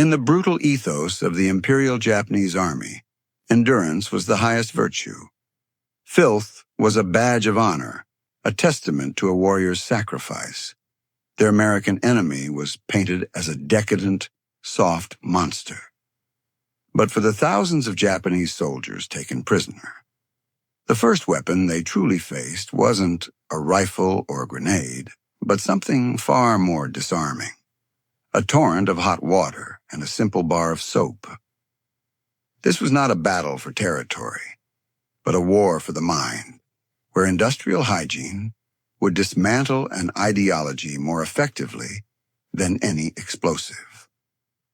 In the brutal ethos of the Imperial Japanese Army, endurance was the highest virtue. Filth was a badge of honor, a testament to a warrior's sacrifice. Their American enemy was painted as a decadent, soft monster. But for the thousands of Japanese soldiers taken prisoner, the first weapon they truly faced wasn't a rifle or a grenade, but something far more disarming. A torrent of hot water and a simple bar of soap. This was not a battle for territory, but a war for the mind, where industrial hygiene would dismantle an ideology more effectively than any explosive.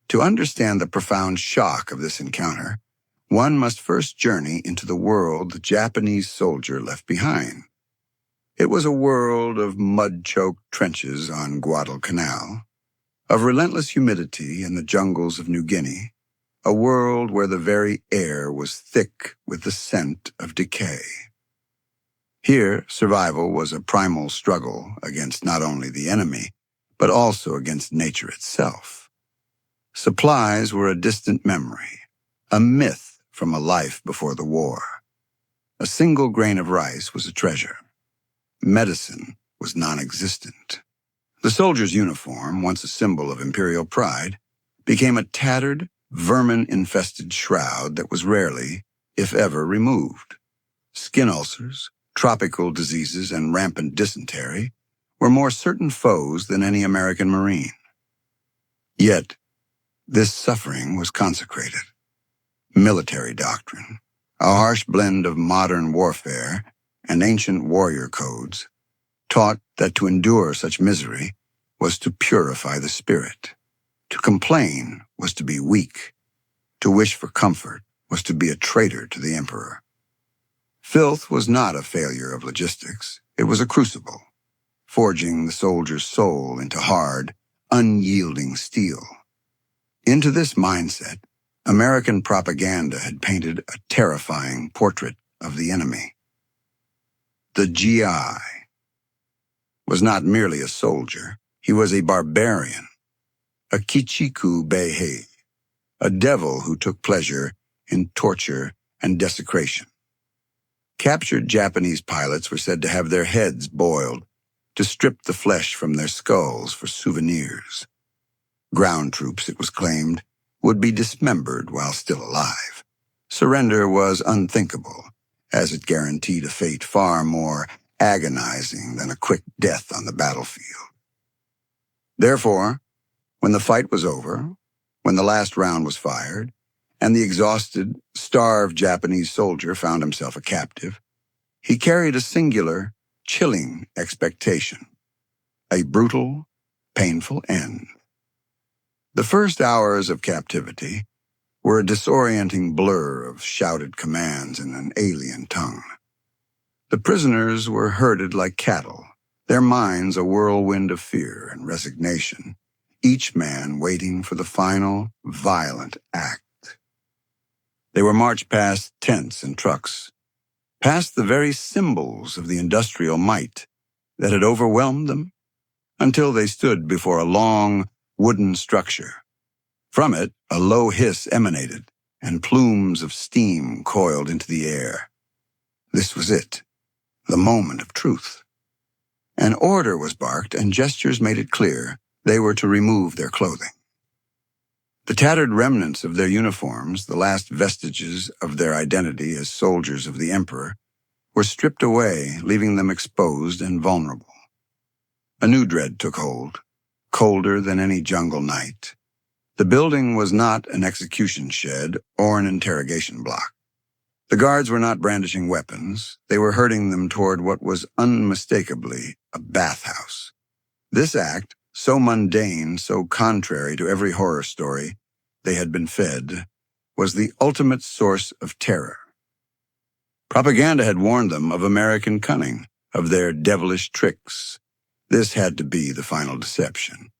To understand the profound shock of this encounter, one must first journey into the world the Japanese soldier left behind. It was a world of mud-choked trenches on Guadalcanal, of relentless humidity in the jungles of New Guinea, a world where the very air was thick with the scent of decay. Here, survival was a primal struggle against not only the enemy, but also against nature itself. Supplies were a distant memory, a myth from a life before the war. A single grain of rice was a treasure. Medicine was non-existent. The soldier's uniform, once a symbol of imperial pride, became a tattered, vermin-infested shroud that was rarely, if ever, removed. Skin ulcers, tropical diseases, and rampant dysentery were more certain foes than any American Marine. Yet, this suffering was consecrated. Military doctrine, a harsh blend of modern warfare and ancient warrior codes, taught that to endure such misery was to purify the spirit. To complain was to be weak. To wish for comfort was to be a traitor to the emperor. Filth was not a failure of logistics. It was a crucible, forging the soldier's soul into hard, unyielding steel. Into this mindset, American propaganda had painted a terrifying portrait of the enemy. The GI was not merely a soldier. He was a barbarian, a Kichiku Beihei, a devil who took pleasure in torture and desecration. Captured Japanese pilots were said to have their heads boiled, to strip the flesh from their skulls for souvenirs. Ground troops, it was claimed, would be dismembered while still alive. Surrender was unthinkable, as it guaranteed a fate far more agonizing than a quick death on the battlefield. Therefore, when the fight was over, when the last round was fired, and the exhausted, starved Japanese soldier found himself a captive, he carried a singular, chilling expectation, a brutal, painful end. The first hours of captivity were a disorienting blur of shouted commands in an alien tongue. The prisoners were herded like cattle, their minds a whirlwind of fear and resignation, each man waiting for the final, violent act. They were marched past tents and trucks, past the very symbols of the industrial might that had overwhelmed them, until they stood before a long, wooden structure. From it, a low hiss emanated, and plumes of steam coiled into the air. This was it, the moment of truth. An order was barked, and gestures made it clear they were to remove their clothing. The tattered remnants of their uniforms, the last vestiges of their identity as soldiers of the emperor, were stripped away, leaving them exposed and vulnerable. A new dread took hold, colder than any jungle night. The building was not an execution shed or an interrogation block. The guards were not brandishing weapons. They were herding them toward what was unmistakably a bathhouse. This act, so mundane, so contrary to every horror story they had been fed, was the ultimate source of terror. Propaganda had warned them of American cunning, of their devilish tricks. This had to be the final deception.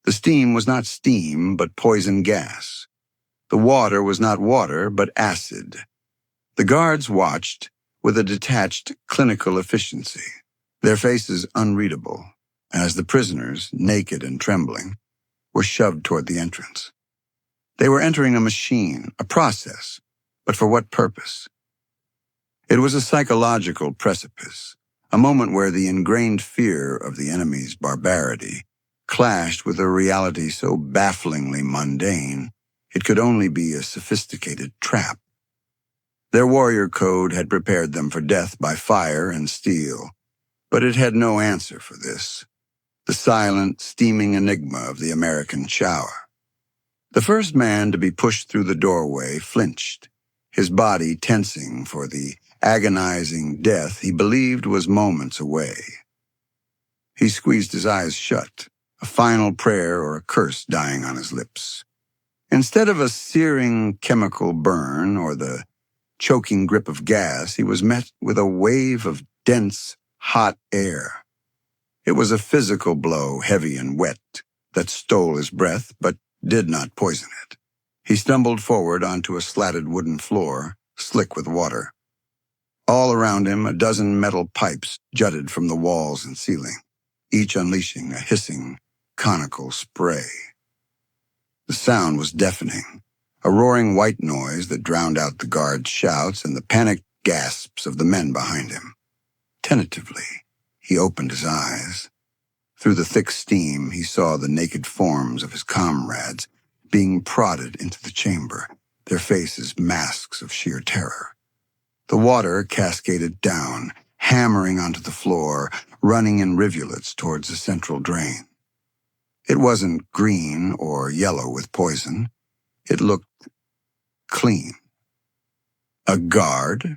The steam was not steam, but poison gas. The water was not water, but acid. The guards watched with a detached, clinical efficiency, their faces unreadable, as the prisoners, naked and trembling, were shoved toward the entrance. They were entering a machine, a process, but for what purpose? It was a psychological precipice, a moment where the ingrained fear of the enemy's barbarity clashed with a reality so bafflingly mundane it could only be a sophisticated trap. Their warrior code had prepared them for death by fire and steel, but it had no answer for this, the silent, steaming enigma of the American shower. The first man to be pushed through the doorway flinched, his body tensing for the agonizing death he believed was moments away. He squeezed his eyes shut, a final prayer or a curse dying on his lips. Instead of a searing chemical burn or the choking grip of gas, he was met with a wave of dense, hot air. It was a physical blow, heavy and wet, that stole his breath but did not poison it. He stumbled forward onto a slatted wooden floor, slick with water. All around him, a dozen metal pipes jutted from the walls and ceiling, each unleashing a hissing, conical spray. The sound was deafening, a roaring white noise that drowned out the guard's shouts and the panicked gasps of the men behind him. Tentatively, he opened his eyes. Through the thick steam, he saw the naked forms of his comrades being prodded into the chamber, their faces masks of sheer terror. The water cascaded down, hammering onto the floor, running in rivulets towards the central drain. It wasn't green or yellow with poison. It looked clean. A guard,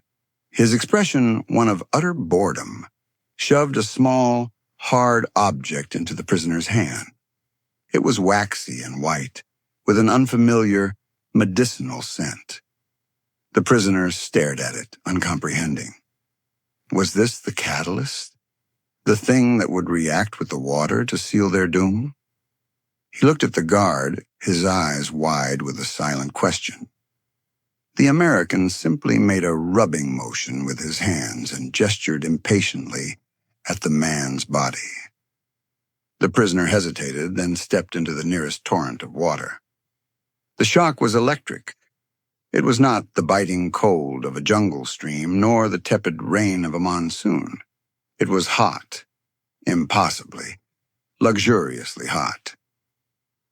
his expression one of utter boredom, shoved a small, hard object into the prisoner's hand. It was waxy and white, with an unfamiliar, medicinal scent. The prisoner stared at it, uncomprehending. Was this the catalyst? The thing that would react with the water to seal their doom? He looked at the guard, his eyes wide with a silent question. The American simply made a rubbing motion with his hands and gestured impatiently at the man's body. The prisoner hesitated, then stepped into the nearest torrent of water. The shock was electric. It was not the biting cold of a jungle stream, nor the tepid rain of a monsoon. It was hot, impossibly, luxuriously hot.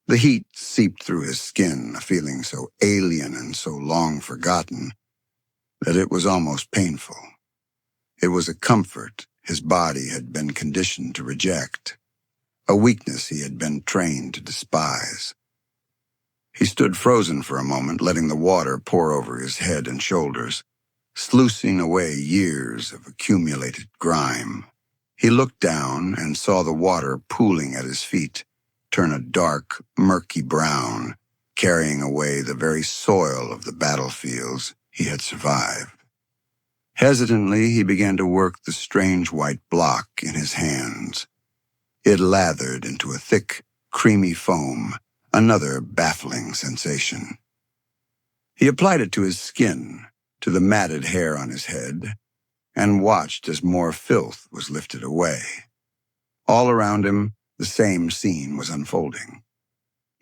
The heat seeped through his skin, a feeling so alien and so long forgotten that it was almost painful. It was a comfort his body had been conditioned to reject, a weakness he had been trained to despise. He stood frozen for a moment, letting the water pour over his head and shoulders, sluicing away years of accumulated grime. He looked down and saw the water pooling at his feet turn a dark, murky brown, carrying away the very soil of the battlefields he had survived. Hesitantly, he began to work the strange white block in his hands. It lathered into a thick, creamy foam, another baffling sensation. He applied it to his skin, to the matted hair on his head, and watched as more filth was lifted away. All around him, the same scene was unfolding.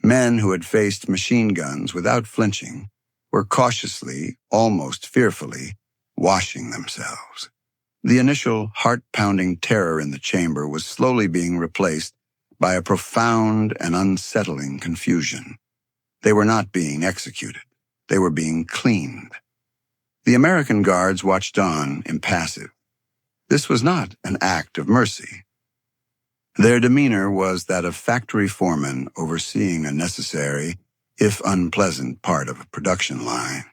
Men who had faced machine guns without flinching were cautiously, almost fearfully, washing themselves. The initial heart-pounding terror in the chamber was slowly being replaced by a profound and unsettling confusion. They were not being executed. They were being cleaned. The American guards watched on, impassive. This was not an act of mercy. Their demeanor was that of factory foremen overseeing a necessary, if unpleasant, part of a production line.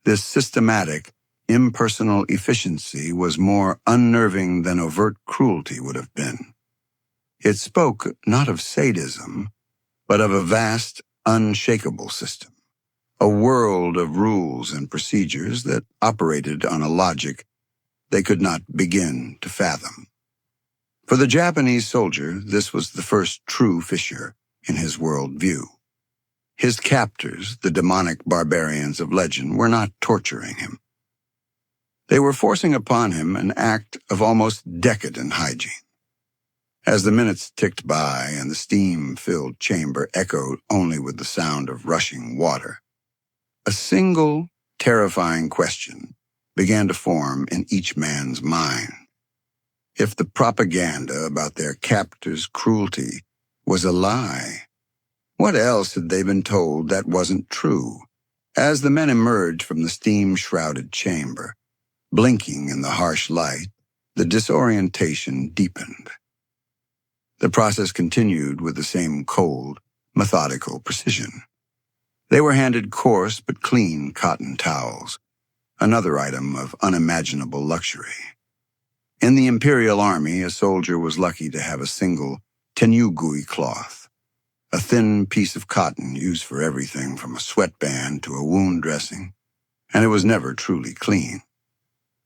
This systematic, impersonal efficiency was more unnerving than overt cruelty would have been. It spoke not of sadism, but of a vast, unshakable system, a world of rules and procedures that operated on a logic they could not begin to fathom. For the Japanese soldier, this was the first true fissure in his worldview. His captors, the demonic barbarians of legend, were not torturing him. They were forcing upon him an act of almost decadent hygiene. As the minutes ticked by and the steam-filled chamber echoed only with the sound of rushing water, a single, terrifying question began to form in each man's mind. If the propaganda about their captors' cruelty was a lie, what else had they been told that wasn't true? As the men emerged from the steam-shrouded chamber, blinking in the harsh light, the disorientation deepened. The process continued with the same cold, methodical precision. They were handed coarse but clean cotton towels, another item of unimaginable luxury. In the Imperial Army, a soldier was lucky to have a single tenugui cloth, a thin piece of cotton used for everything from a sweatband to a wound dressing, and it was never truly clean.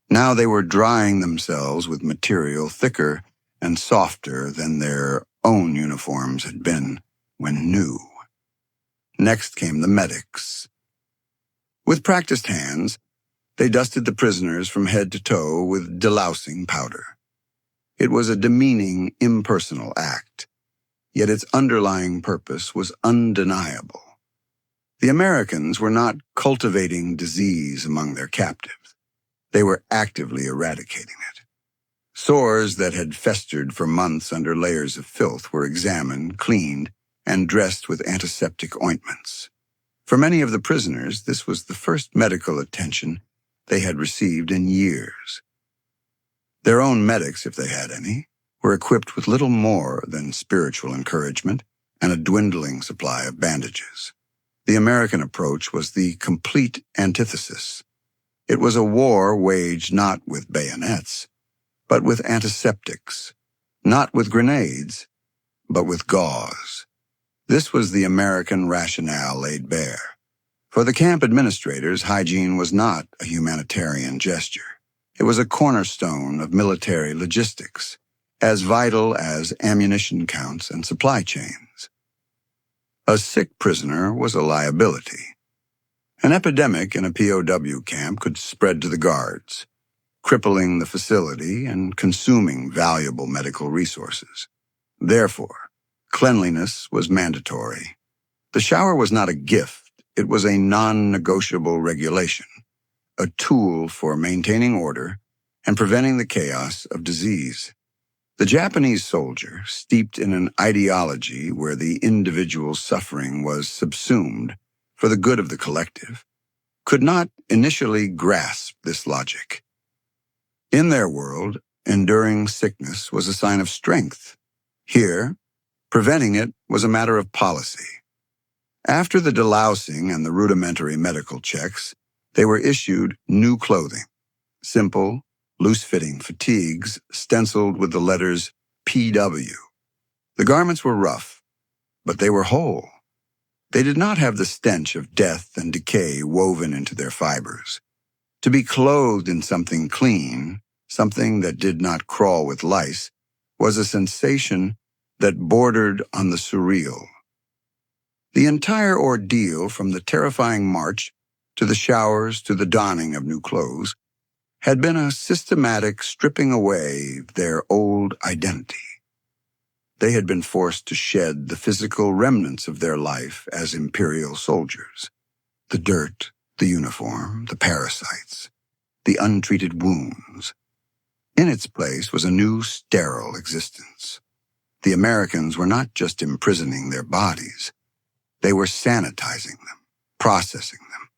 Now they were drying themselves with material thicker and softer than their own uniforms had been when new. Next came the medics. With practiced hands, they dusted the prisoners from head to toe with delousing powder. It was a demeaning, impersonal act, yet its underlying purpose was undeniable. The Americans were not cultivating disease among their captives. They were actively eradicating it. Sores that had festered for months under layers of filth were examined, cleaned, and dressed with antiseptic ointments. For many of the prisoners, this was the first medical attention they had received in years. Their own medics, if they had any, were equipped with little more than spiritual encouragement and a dwindling supply of bandages. The American approach was the complete antithesis. It was a war waged not with bayonets, but with antiseptics, not with grenades, but with gauze. This was the American rationale laid bare. For the camp administrators, hygiene was not a humanitarian gesture. It was a cornerstone of military logistics, as vital as ammunition counts and supply chains. A sick prisoner was a liability. An epidemic in a POW camp could spread to the guards, crippling the facility and consuming valuable medical resources. Therefore, cleanliness was mandatory. The shower was not a gift. It was a non-negotiable regulation, a tool for maintaining order and preventing the chaos of disease. The Japanese soldier, steeped in an ideology where the individual's suffering was subsumed for the good of the collective, could not initially grasp this logic. In their world, enduring sickness was a sign of strength. Here, preventing it was a matter of policy. After the delousing and the rudimentary medical checks, they were issued new clothing, simple, loose-fitting fatigues stenciled with the letters PW. The garments were rough, but they were whole. They did not have the stench of death and decay woven into their fibers. To be clothed in something clean, something that did not crawl with lice, was a sensation that bordered on the surreal. The entire ordeal, from the terrifying march to the showers to the donning of new clothes, had been a systematic stripping away their old identity. They had been forced to shed the physical remnants of their life as imperial soldiers. The dirt, the uniform, the parasites, the untreated wounds. In its place was a new sterile existence. The Americans were not just imprisoning their bodies. They were sanitizing them, processing them,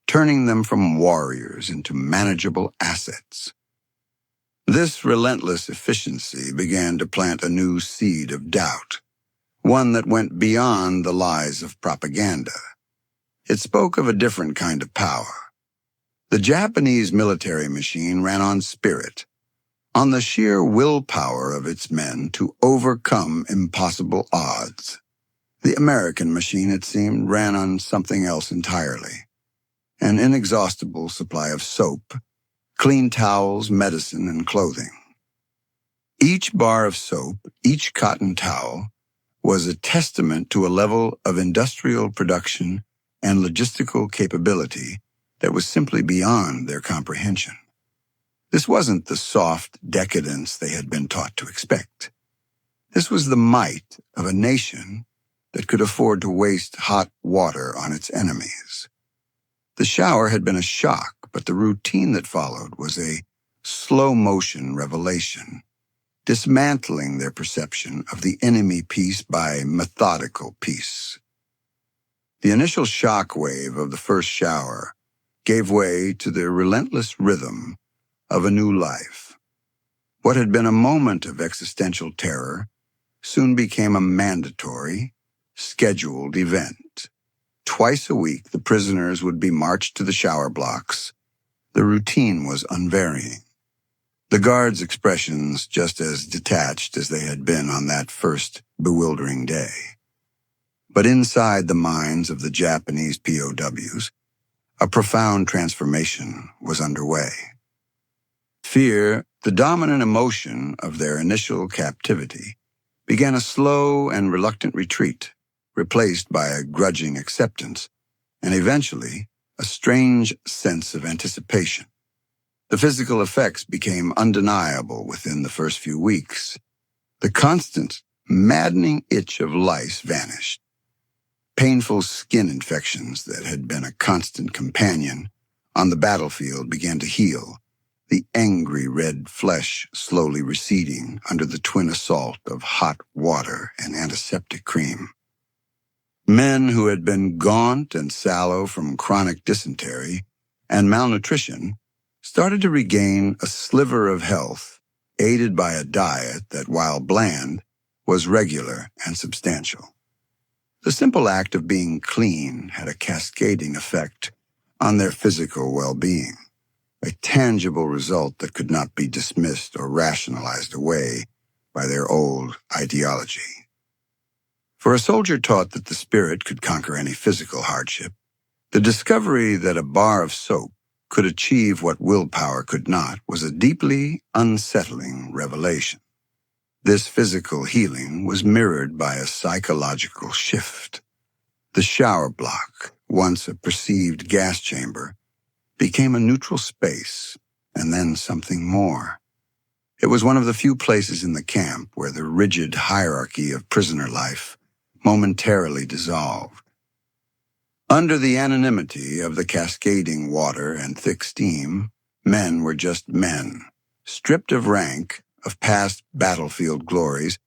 turning them from warriors into manageable assets. This relentless efficiency began to plant a new seed of doubt, one that went beyond the lies of propaganda. It spoke of a different kind of power. The Japanese military machine ran on spirit, on the sheer willpower of its men to overcome impossible odds. The American machine, it seemed, ran on something else entirely. An inexhaustible supply of soap, clean towels, medicine, and clothing. Each bar of soap, each cotton towel, was a testament to a level of industrial production and logistical capability that was simply beyond their comprehension. This wasn't the soft decadence they had been taught to expect. This was the might of a nation that could afford to waste hot water on its enemies. The shower had been a shock, but the routine that followed was a slow-motion revelation, dismantling their perception of the enemy piece by methodical piece. The initial shock wave of the first shower gave way to the relentless rhythm of a new life. What had been a moment of existential terror soon became a mandatory, scheduled event. Twice a week, the prisoners would be marched to the shower blocks. The routine was unvarying. The guards' expressions just as detached as they had been on that first bewildering day. But inside the minds of the Japanese POWs, a profound transformation was underway. Fear, the dominant emotion of their initial captivity, began a slow and reluctant retreat, replaced by a grudging acceptance, and eventually a strange sense of anticipation. The physical effects became undeniable within the first few weeks. The constant, maddening itch of lice vanished. Painful skin infections that had been a constant companion on the battlefield began to heal, the angry red flesh slowly receding under the twin assault of hot water and antiseptic cream. Men who had been gaunt and sallow from chronic dysentery and malnutrition started to regain a sliver of health, aided by a diet that, while bland, was regular and substantial. The simple act of being clean had a cascading effect on their physical well-being, a tangible result that could not be dismissed or rationalized away by their old ideology. For a soldier taught that the spirit could conquer any physical hardship, the discovery that a bar of soap could achieve what willpower could not was a deeply unsettling revelation. This physical healing was mirrored by a psychological shift. The shower block, once a perceived gas chamber, became a neutral space, and then something more. It was one of the few places in the camp where the rigid hierarchy of prisoner life momentarily dissolved. Under the anonymity of the cascading water and thick steam, men were just men, stripped of rank, of past battlefield glories,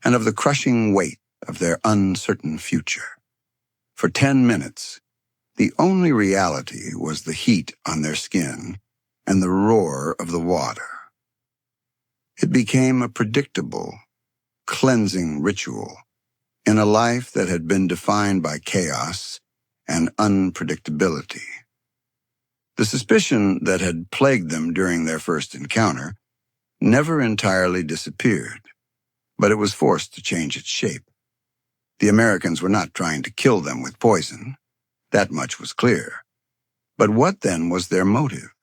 and of the crushing weight of their uncertain future. For 10 minutes, the only reality was the heat on their skin and the roar of the water. It became a predictable, cleansing ritual in a life that had been defined by chaos and unpredictability. The suspicion that had plagued them during their first encounter never entirely disappeared, but it was forced to change its shape. The Americans were not trying to kill them with poison. That much was clear. But what then was their motive?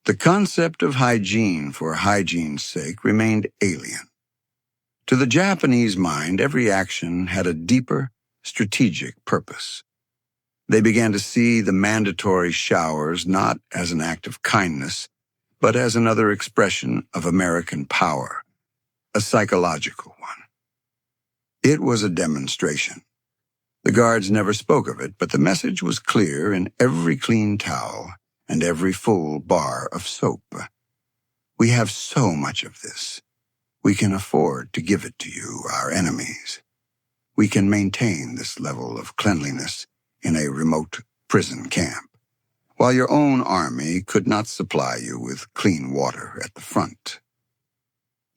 The concept of hygiene for hygiene's sake remained alien. To the Japanese mind, every action had a deeper, strategic purpose. They began to see the mandatory showers not as an act of kindness, but as another expression of American power, a psychological one. It was a demonstration. The guards never spoke of it, but the message was clear in every clean towel and every full bar of soap. We have so much of this. We can afford to give it to you, our enemies. We can maintain this level of cleanliness in a remote prison camp, while your own army could not supply you with clean water at the front.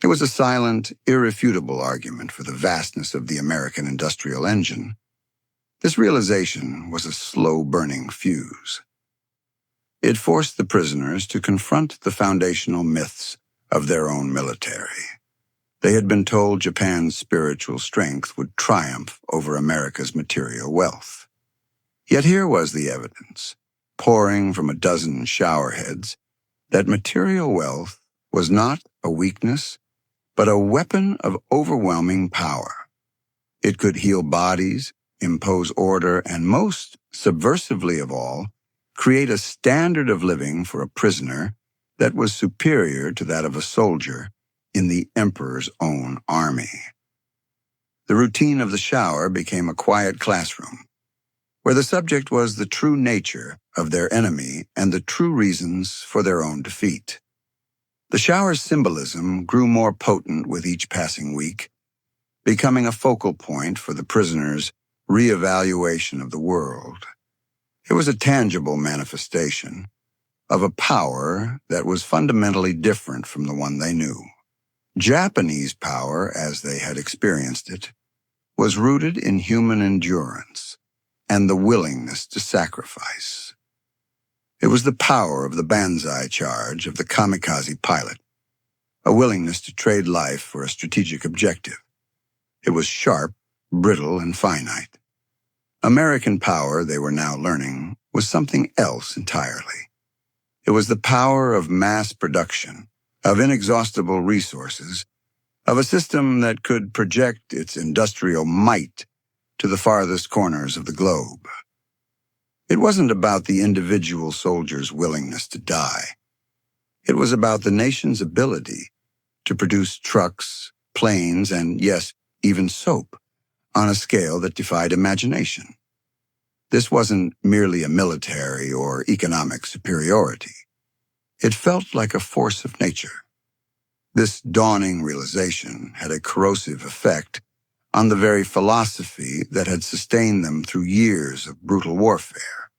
It was a silent, irrefutable argument for the vastness of the American industrial engine. This realization was a slow-burning fuse. It forced the prisoners to confront the foundational myths of their own military. They had been told Japan's spiritual strength would triumph over America's material wealth. Yet here was the evidence, pouring from a dozen showerheads, that material wealth was not a weakness, but a weapon of overwhelming power. It could heal bodies, impose order, and most subversively of all, create a standard of living for a prisoner that was superior to that of a soldier in the emperor's own army. The routine of the shower became a quiet classroom, where the subject was the true nature of their enemy and the true reasons for their own defeat. The shower's symbolism grew more potent with each passing week, becoming a focal point for the prisoners' reevaluation of the world. It was a tangible manifestation of a power that was fundamentally different from the one they knew. Japanese power, as they had experienced it, was rooted in human endurance and the willingness to sacrifice. It was the power of the banzai charge of the kamikaze pilot, a willingness to trade life for a strategic objective. It was sharp, brittle, and finite. American power, they were now learning, was something else entirely. It was the power of mass production, of inexhaustible resources, of a system that could project its industrial might to the farthest corners of the globe. It wasn't about the individual soldier's willingness to die. It was about the nation's ability to produce trucks, planes, and, yes, even soap, on a scale that defied imagination. This wasn't merely a military or economic superiority. It felt like a force of nature. This dawning realization had a corrosive effect on the very philosophy that had sustained them through years of brutal warfare.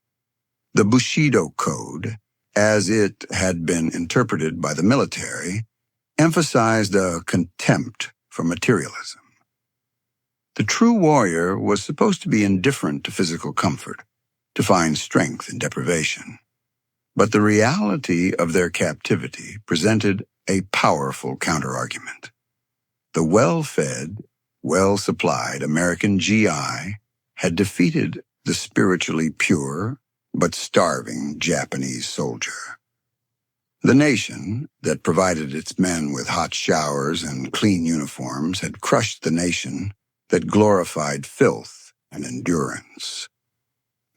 The Bushido Code, as it had been interpreted by the military, emphasized a contempt for materialism. The true warrior was supposed to be indifferent to physical comfort, to find strength in deprivation. But the reality of their captivity presented a powerful counterargument. The well-fed, well-supplied American GI had defeated the spiritually pure but starving Japanese soldier. The nation that provided its men with hot showers and clean uniforms had crushed the nation that glorified filth and endurance.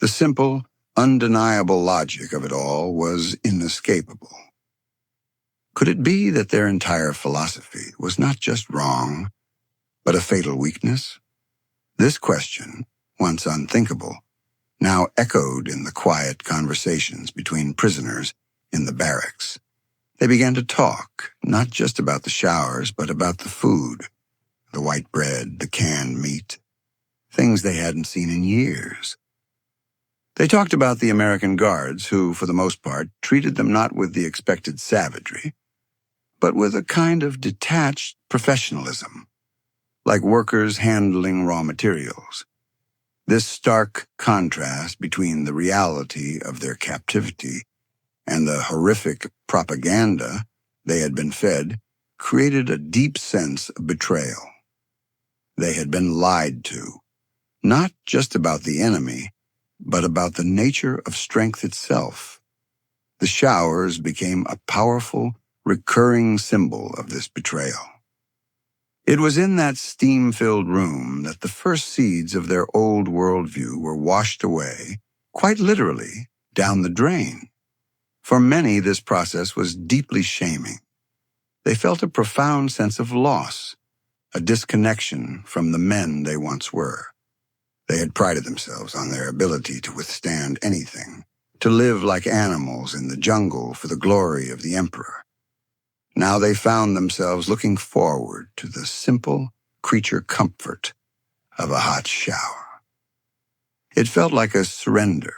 The simple, undeniable logic of it all was inescapable. Could it be that their entire philosophy was not just wrong, but a fatal weakness? This question, once unthinkable, now echoed in the quiet conversations between prisoners in the barracks. They began to talk, not just about the showers, but about the food, the white bread, the canned meat, things they hadn't seen in years. They talked about the American guards who, for the most part, treated them not with the expected savagery, but with a kind of detached professionalism, like workers handling raw materials. This stark contrast between the reality of their captivity and the horrific propaganda they had been fed created a deep sense of betrayal. They had been lied to, not just about the enemy, but about the nature of strength itself. The showers became a powerful, recurring symbol of this betrayal. It was in that steam-filled room that the first seeds of their old worldview were washed away, quite literally, down the drain. For many, this process was deeply shaming. They felt a profound sense of loss, a disconnection from the men they once were. They had prided themselves on their ability to withstand anything, to live like animals in the jungle for the glory of the emperor. Now they found themselves looking forward to the simple creature comfort of a hot shower. It felt like a surrender,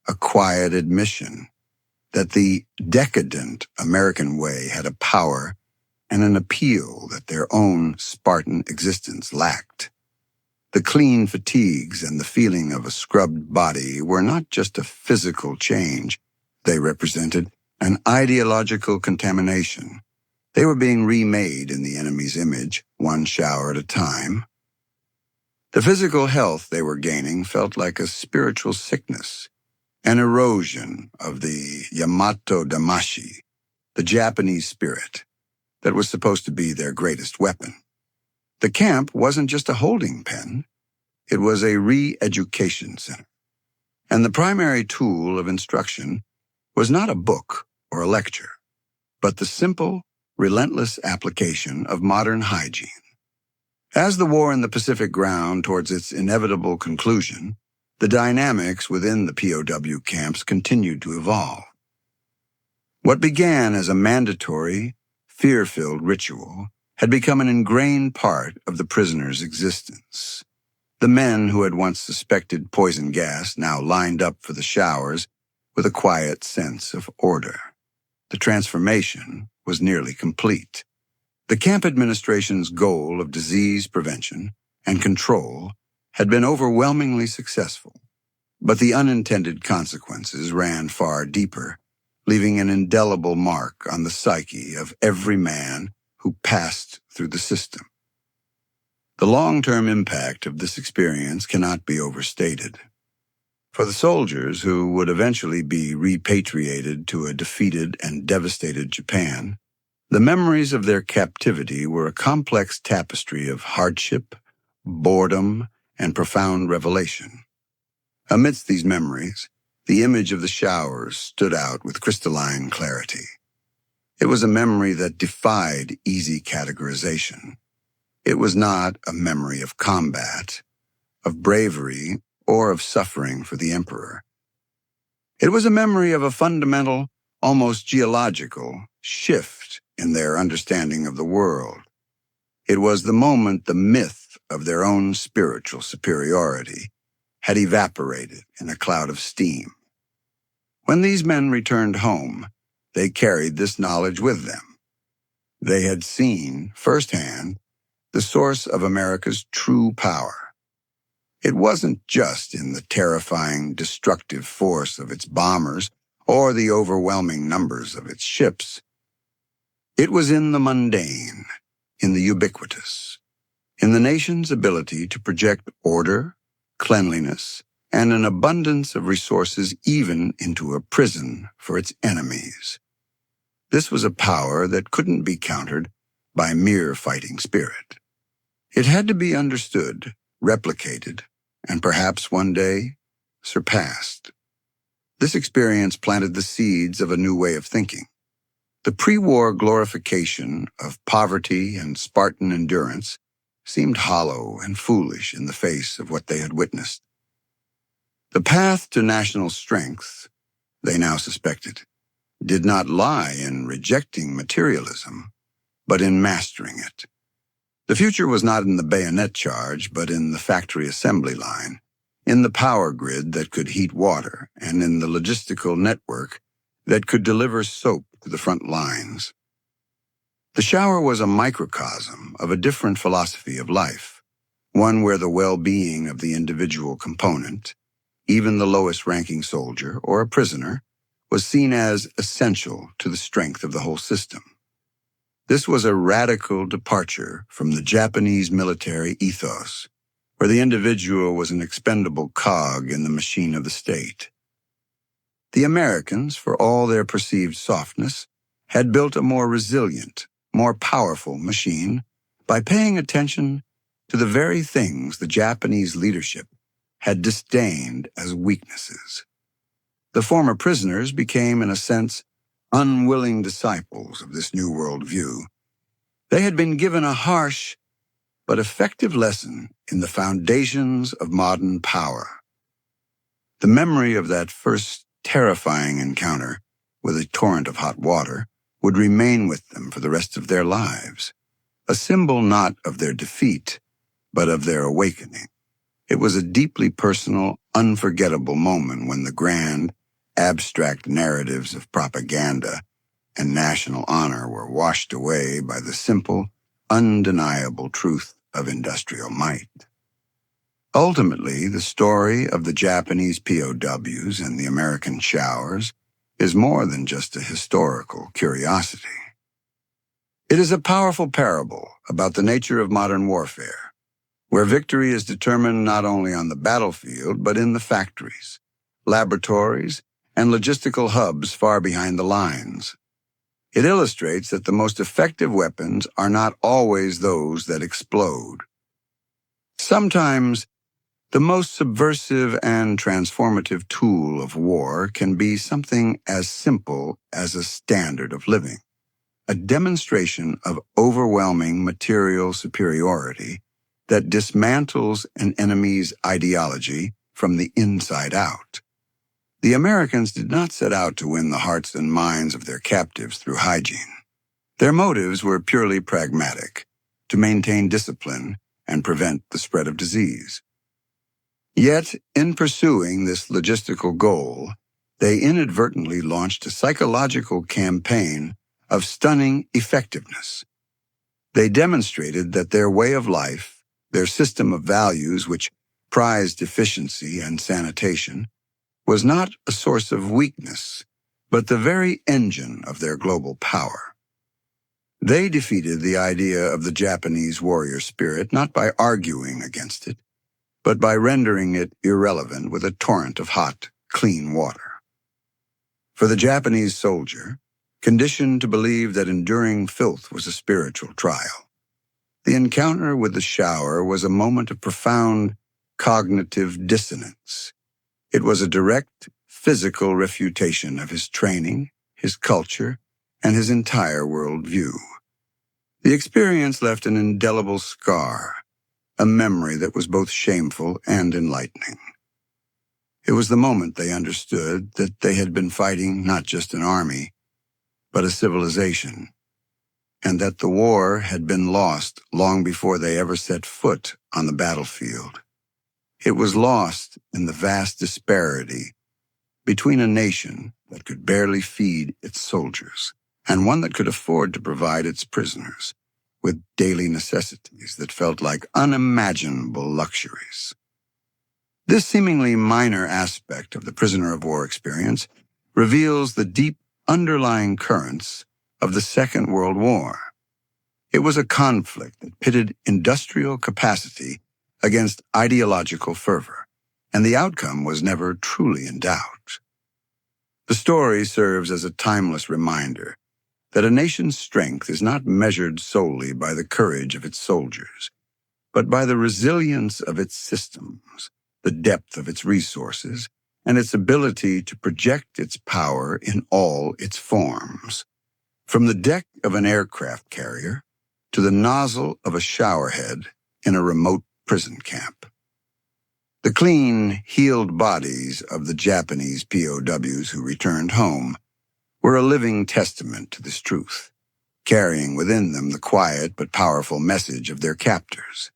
a quiet admission that the decadent American way had a power and an appeal that their own Spartan existence lacked. The clean fatigues and the feeling of a scrubbed body were not just a physical change. They represented an ideological contamination. They were being remade in the enemy's image, one shower at a time. The physical health they were gaining felt like a spiritual sickness, an erosion of the Yamato Damashi, the Japanese spirit, that was supposed to be their greatest weapon. The camp wasn't just a holding pen, it was a re-education center. And the primary tool of instruction was not a book or a lecture, but the simple, relentless application of modern hygiene. As the war in the Pacific ground towards its inevitable conclusion, the dynamics within the POW camps continued to evolve. What began as a mandatory, fear-filled ritual had become an ingrained part of the prisoners' existence. The men who had once suspected poison gas now lined up for the showers with a quiet sense of order. The transformation was nearly complete. The camp administration's goal of disease prevention and control had been overwhelmingly successful, but the unintended consequences ran far deeper, leaving an indelible mark on the psyche of every man who passed through the system. The long-term impact of this experience cannot be overstated. For the soldiers who would eventually be repatriated to a defeated and devastated Japan, the memories of their captivity were a complex tapestry of hardship, boredom, and profound revelation. Amidst these memories, the image of the showers stood out with crystalline clarity. It was a memory that defied easy categorization. It was not a memory of combat, of bravery, or of suffering for the emperor. It was a memory of a fundamental, almost geological, shift in their understanding of the world. It was the moment the myth of their own spiritual superiority had evaporated in a cloud of steam. When these men returned home, they carried this knowledge with them. They had seen, firsthand, the source of America's true power. It wasn't just in the terrifying, destructive force of its bombers or the overwhelming numbers of its ships. It was in the mundane, in the ubiquitous, in the nation's ability to project order, cleanliness, and an abundance of resources even into a prison for its enemies. This was a power that couldn't be countered by mere fighting spirit. It had to be understood, replicated, and perhaps one day surpassed. This experience planted the seeds of a new way of thinking. The pre-war glorification of poverty and Spartan endurance seemed hollow and foolish in the face of what they had witnessed. The path to national strength, they now suspected, did not lie in rejecting materialism, but in mastering it. The future was not in the bayonet charge, but in the factory assembly line, in the power grid that could heat water, and in the logistical network that could deliver soap to the front lines. The shower was a microcosm of a different philosophy of life, one where the well-being of the individual component, even the lowest-ranking soldier or a prisoner, was seen as essential to the strength of the whole system. This was a radical departure from the Japanese military ethos, where the individual was an expendable cog in the machine of the state. The Americans, for all their perceived softness, had built a more resilient, more powerful machine by paying attention to the very things the Japanese leadership had disdained as weaknesses. The former prisoners became, in a sense, unwilling disciples of this new worldview. They had been given a harsh but effective lesson in the foundations of modern power. The memory of that first terrifying encounter with a torrent of hot water would remain with them for the rest of their lives, a symbol not of their defeat, but of their awakening. It was a deeply personal, unforgettable moment when the grand, abstract narratives of propaganda and national honor were washed away by the simple, undeniable truth of industrial might. Ultimately, the story of the Japanese POWs and the American showers is more than just a historical curiosity. It is a powerful parable about the nature of modern warfare, where victory is determined not only on the battlefield but in the factories, laboratories, and logistical hubs far behind the lines. It illustrates that the most effective weapons are not always those that explode. Sometimes, the most subversive and transformative tool of war can be something as simple as a standard of living, a demonstration of overwhelming material superiority that dismantles an enemy's ideology from the inside out. The Americans did not set out to win the hearts and minds of their captives through hygiene. Their motives were purely pragmatic, to maintain discipline and prevent the spread of disease. Yet, in pursuing this logistical goal, they inadvertently launched a psychological campaign of stunning effectiveness. They demonstrated that their way of life, their system of values which prized efficiency and sanitation, was not a source of weakness, but the very engine of their global power. They defeated the idea of the Japanese warrior spirit not by arguing against it, but by rendering it irrelevant with a torrent of hot, clean water. For the Japanese soldier, conditioned to believe that enduring filth was a spiritual trial, the encounter with the shower was a moment of profound cognitive dissonance. It was a direct, physical refutation of his training, his culture, and his entire worldview. The experience left an indelible scar, a memory that was both shameful and enlightening. It was the moment they understood that they had been fighting not just an army, but a civilization, and that the war had been lost long before they ever set foot on the battlefield. It was lost in the vast disparity between a nation that could barely feed its soldiers and one that could afford to provide its prisoners with daily necessities that felt like unimaginable luxuries. This seemingly minor aspect of the prisoner of war experience reveals the deep underlying currents of the Second World War. It was a conflict that pitted industrial capacity against ideological fervor, and the outcome was never truly in doubt. The story serves as a timeless reminder that a nation's strength is not measured solely by the courage of its soldiers, but by the resilience of its systems, the depth of its resources, and its ability to project its power in all its forms. From the deck of an aircraft carrier to the nozzle of a showerhead in a remote prison camp. The clean, healed bodies of the Japanese POWs who returned home were a living testament to this truth, carrying within them the quiet but powerful message of their captors,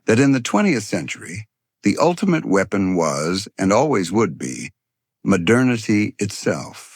that in the 20th century, the ultimate weapon was, and always would be, modernity itself.